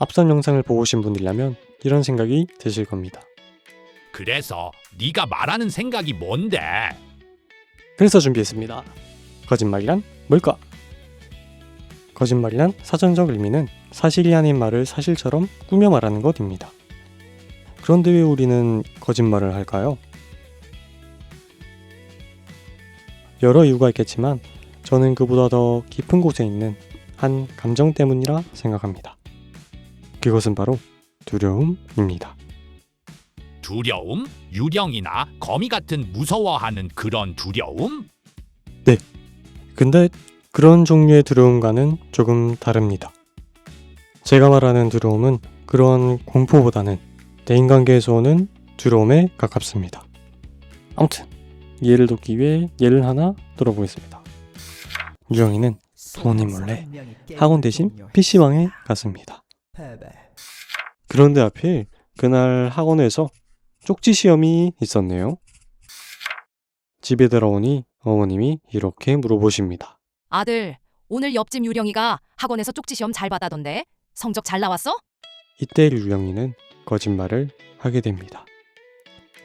앞선 영상을 보신 분이라면 이런 생각이 드실 겁니다. 그래서 네가 말하는 생각이 뭔데? 그래서 준비했습니다. 거짓말이란 뭘까? 거짓말이란 사전적 의미는 사실이 아닌 말을 사실처럼 꾸며 말하는 것입니다. 그런데 왜 우리는 거짓말을 할까요? 여러 이유가 있겠지만 저는 그보다 더 깊은 곳에 있는 한 감정 때문이라 생각합니다. 그것은 바로 두려움입니다. 두려움? 유령이나 거미 같은 무서워하는 그런 두려움? 네, 근데 그런 종류의 두려움과는 조금 다릅니다. 제가 말하는 두려움은 그런 공포보다는 대인관계에서 오는 두려움에 가깝습니다. 아무튼 예를 돕기 위해 예를 하나 들어보겠습니다. 유령이는 부모님 몰래 학원 대신 PC방에 갔습니다. 그런데 하필 그날 학원에서 쪽지 시험이 있었네요. 집에 들어오니 어머님이 이렇게 물어보십니다. 아들, 오늘 옆집 유령이가 학원에서 쪽지 시험 잘 받아던데 성적 잘 나왔어? 이때 유령이는 거짓말을 하게 됩니다.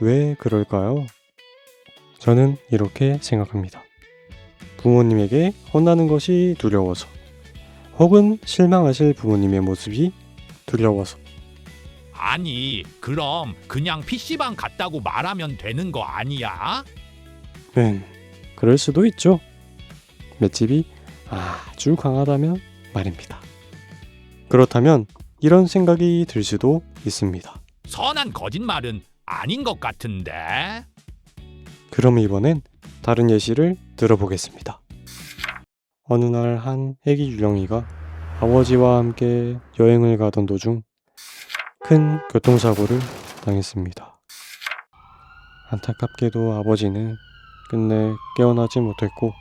왜 그럴까요? 저는 이렇게 생각합니다. 부모님에게 혼나는 것이 두려워서, 혹은 실망하실 부모님의 모습이 두려워서. 아니, 그럼 그냥 PC방 갔다고 말하면 되는 거 아니야? 그럴 수도 있죠. 맷집이 아주 강하다면 말입니다. 그렇다면 이런 생각이 들 수도 있습니다. 선한 거짓말은 아닌 것 같은데? 그럼 이번엔 다른 예시를 들어보겠습니다. 어느 날 한 애기 유령이가 아버지와 함께 여행을 가던 도중 큰 교통사고를 당했습니다. 안타깝게도 아버지는 끝내 깨어나지 못했고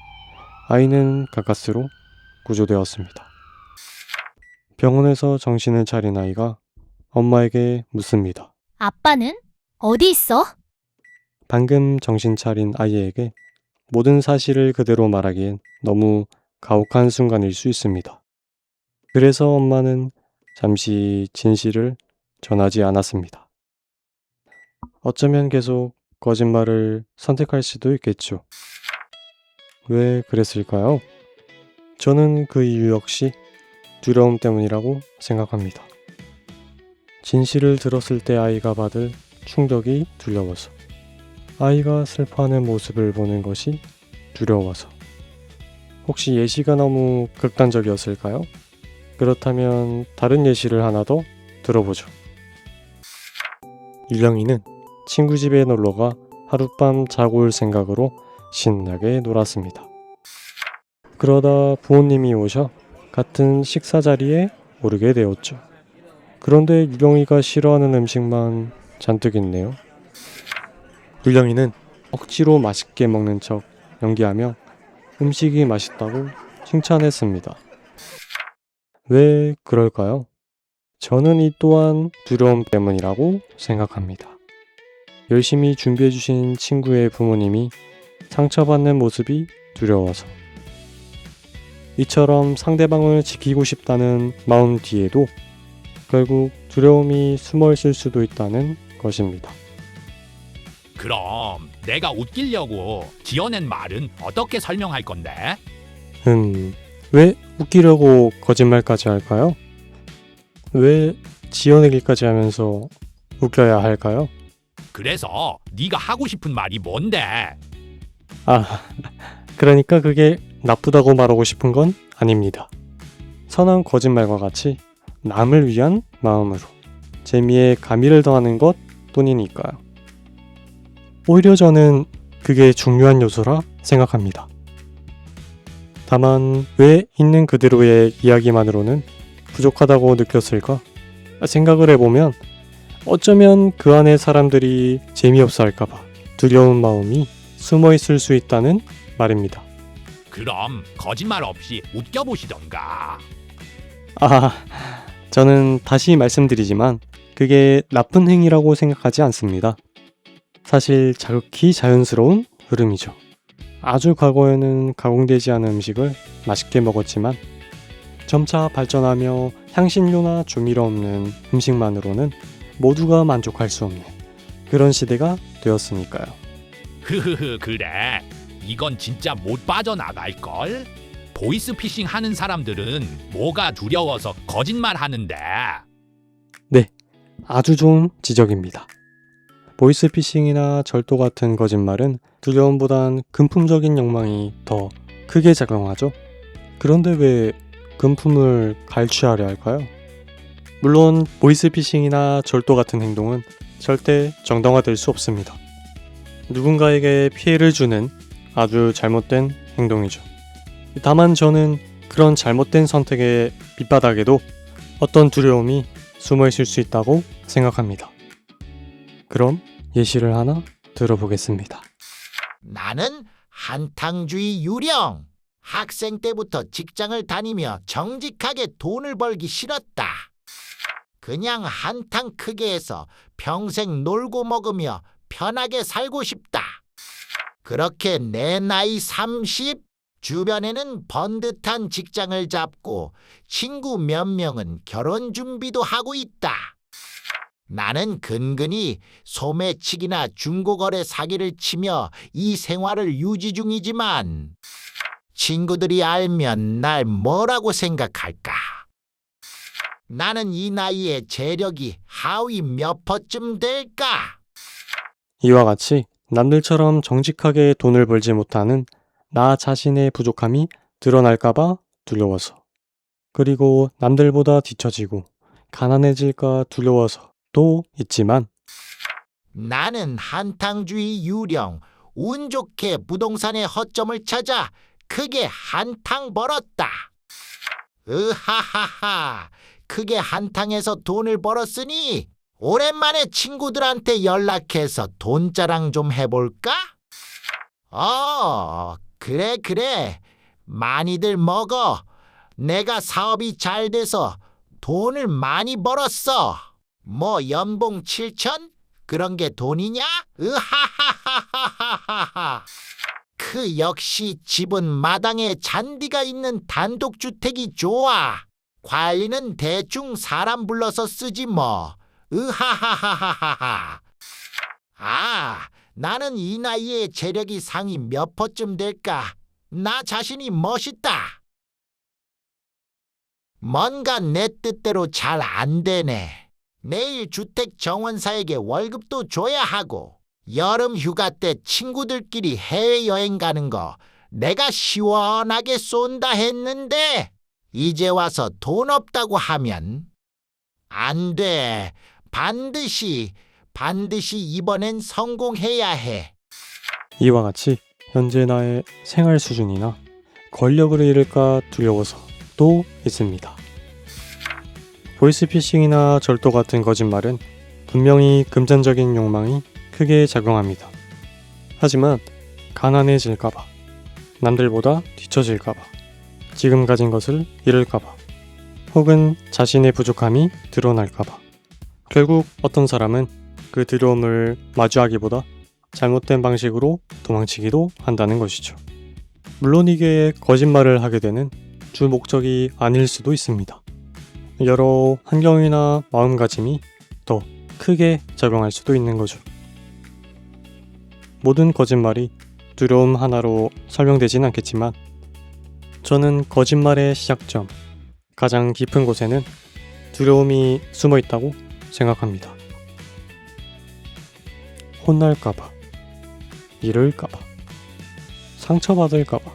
아이는 가까스로 구조되었습니다. 병원에서 정신을 차린 아이가 엄마에게 묻습니다. 아빠는 어디 있어? 방금 정신 차린 아이에게 모든 사실을 그대로 말하기엔 너무 가혹한 순간일 수 있습니다. 그래서 엄마는 잠시 진실을 전하지 않았습니다. 어쩌면 계속 거짓말을 선택할 수도 있겠죠. 왜 그랬을까요? 저는 그 이유 역시 두려움 때문이라고 생각합니다. 진실을 들었을 때 아이가 받을 충격이 두려워서, 아이가 슬퍼하는 모습을 보는 것이 두려워서. 혹시 예시가 너무 극단적이었을까요? 그렇다면 다른 예시를 하나 더 들어보죠. 유령이는 친구 집에 놀러가 하룻밤 자고 올 생각으로 신나게 놀았습니다. 그러다 부모님이 오셔 같은 식사 자리에 오르게 되었죠. 그런데 유령이가 싫어하는 음식만 잔뜩 있네요. 유령이는 억지로 맛있게 먹는 척 연기하며 음식이 맛있다고 칭찬했습니다. 왜 그럴까요? 저는 이 또한 두려움 때문이라고 생각합니다. 열심히 준비해주신 친구의 부모님이 상처받는 모습이 두려워서. 이처럼 상대방을 지키고 싶다는 마음 뒤에도 결국 두려움이 숨어 있을 수도 있다는 것입니다. 그럼 내가 웃기려고 지어낸 말은 어떻게 설명할 건데? 왜 웃기려고 거짓말까지 할까요? 왜 지어내기까지 하면서 웃겨야 할까요? 그래서 네가 하고 싶은 말이 뭔데? 그러니까 그게 나쁘다고 말하고 싶은 건 아닙니다. 선한 거짓말과 같이 남을 위한 마음으로 재미에 가미를 더하는 것 뿐이니까요. 오히려 저는 그게 중요한 요소라 생각합니다. 다만 왜 있는 그대로의 이야기만으로는 부족하다고 느꼈을까 생각을 해보면 어쩌면 그 안에 사람들이 재미없어 할까봐 두려운 마음이 숨어 있을 수 있다는 말입니다. 그럼 거짓말 없이 웃겨보시던가. 저는 다시 말씀드리지만 그게 나쁜 행위라고 생각하지 않습니다. 사실 자극히 자연스러운 흐름이죠. 아주 과거에는 가공되지 않은 음식을 맛있게 먹었지만 점차 발전하며 향신료나 조미료 없는 음식만으로는 모두가 만족할 수 없는 그런 시대가 되었으니까요. 흐흐흐 그래. 이건 진짜 못 빠져나갈걸? 보이스피싱 하는 사람들은 뭐가 두려워서 거짓말 하는데. 아주 좋은 지적입니다. 보이스피싱이나 절도 같은 거짓말은 두려움보단 금품적인 욕망이 더 크게 작용하죠. 그런데 왜 금품을 갈취하려 할까요? 물론 보이스피싱이나 절도 같은 행동은 절대 정당화될 수 없습니다. 누군가에게 피해를 주는 아주 잘못된 행동이죠. 다만 저는 그런 잘못된 선택의 밑바닥에도 어떤 두려움이 숨어 있을 수 있다고 생각합니다. 그럼 예시를 하나 들어보겠습니다. 나는 한탕주의 유령. 학생 때부터 직장을 다니며 정직하게 돈을 벌기 싫었다. 그냥 한탕 크게 해서 평생 놀고 먹으며 편하게 살고 싶다. 그렇게 내 나이 30, 주변에는 번듯한 직장을 잡고 친구 몇 명은 결혼 준비도 하고 있다. 나는 근근히 소매치기나 중고거래 사기를 치며 이 생활을 유지 중이지만 친구들이 알면 날 뭐라고 생각할까? 나는 이 나이에 재력이 하위 몇 퍼쯤 될까? 이와 같이 남들처럼 정직하게 돈을 벌지 못하는 나 자신의 부족함이 드러날까봐 두려워서, 그리고 남들보다 뒤처지고 가난해질까 두려워서 또 있지만, 나는 한탕주의 유령. 운 좋게 부동산의 허점을 찾아 크게 한탕 벌었다. 으하하하. 크게 한탕해서 돈을 벌었으니 오랜만에 친구들한테 연락해서 돈자랑 좀 해볼까? 그래. 많이들 먹어. 내가 사업이 잘 돼서 돈을 많이 벌었어. 뭐 연봉 7천? 그런 게 돈이냐? 으하하하하하하. 그 역시 집은 마당에 잔디가 있는 단독주택이 좋아. 관리는 대충 사람 불러서 쓰지 뭐. 으하하하하하. 나는 이 나이에 재력이 상위 몇 퍼쯤 될까? 나 자신이 멋있다. 뭔가 내 뜻대로 잘 안 되네. 내일 주택 정원사에게 월급도 줘야 하고, 여름 휴가 때 친구들끼리 해외여행 가는 거 내가 시원하게 쏜다 했는데 이제 와서 돈 없다고 하면 안 돼. 반드시 이번엔 성공해야 해. 이와 같이 현재 나의 생활 수준이나 권력을 잃을까 두려워서 또 있습니다. 보이스피싱이나 절도 같은 거짓말은 분명히 금전적인 욕망이 크게 작용합니다. 하지만 가난해질까봐, 남들보다 뒤처질까봐, 지금 가진 것을 잃을까봐, 혹은 자신의 부족함이 드러날까봐, 결국 어떤 사람은 그 두려움을 마주하기보다 잘못된 방식으로 도망치기도 한다는 것이죠. 물론 이게 거짓말을 하게 되는 주 목적이 아닐 수도 있습니다. 여러 환경이나 마음가짐이 더 크게 작용할 수도 있는 거죠. 모든 거짓말이 두려움 하나로 설명되진 않겠지만, 저는 거짓말의 시작점, 가장 깊은 곳에는 두려움이 숨어 있다고 생각합니다. 혼날까봐, 잃을까봐, 상처받을까봐,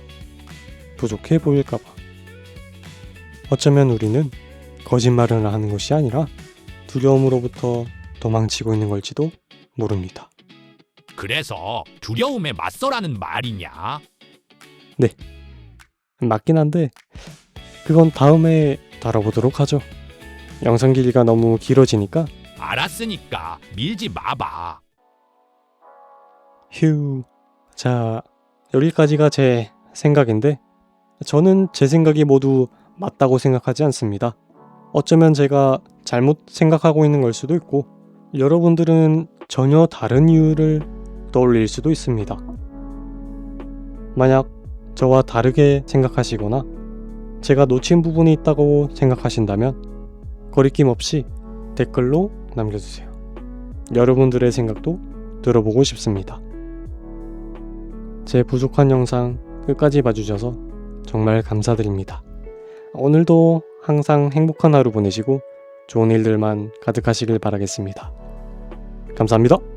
부족해 보일까봐. 어쩌면 우리는 거짓말을 하는 것이 아니라 두려움으로부터 도망치고 있는 걸지도 모릅니다. 그래서 두려움에 맞서라는 말이냐? 맞긴 한데 그건 다음에 다뤄보도록 하죠. 영상 길이가 너무 길어지니까. 알았으니까 밀지 마봐. 휴. 자, 여기까지가 제 생각인데, 저는 제 생각이 모두 맞다고 생각하지 않습니다. 어쩌면 제가 잘못 생각하고 있는 걸 수도 있고, 여러분들은 전혀 다른 이유를 떠올릴 수도 있습니다. 만약 저와 다르게 생각하시거나 제가 놓친 부분이 있다고 생각하신다면 거리낌 없이 댓글로 남겨주세요. 여러분들의 생각도 들어보고 싶습니다. 제 부족한 영상 끝까지 봐주셔서 정말 감사드립니다. 오늘도 항상 행복한 하루 보내시고 좋은 일들만 가득하시길 바라겠습니다. 감사합니다.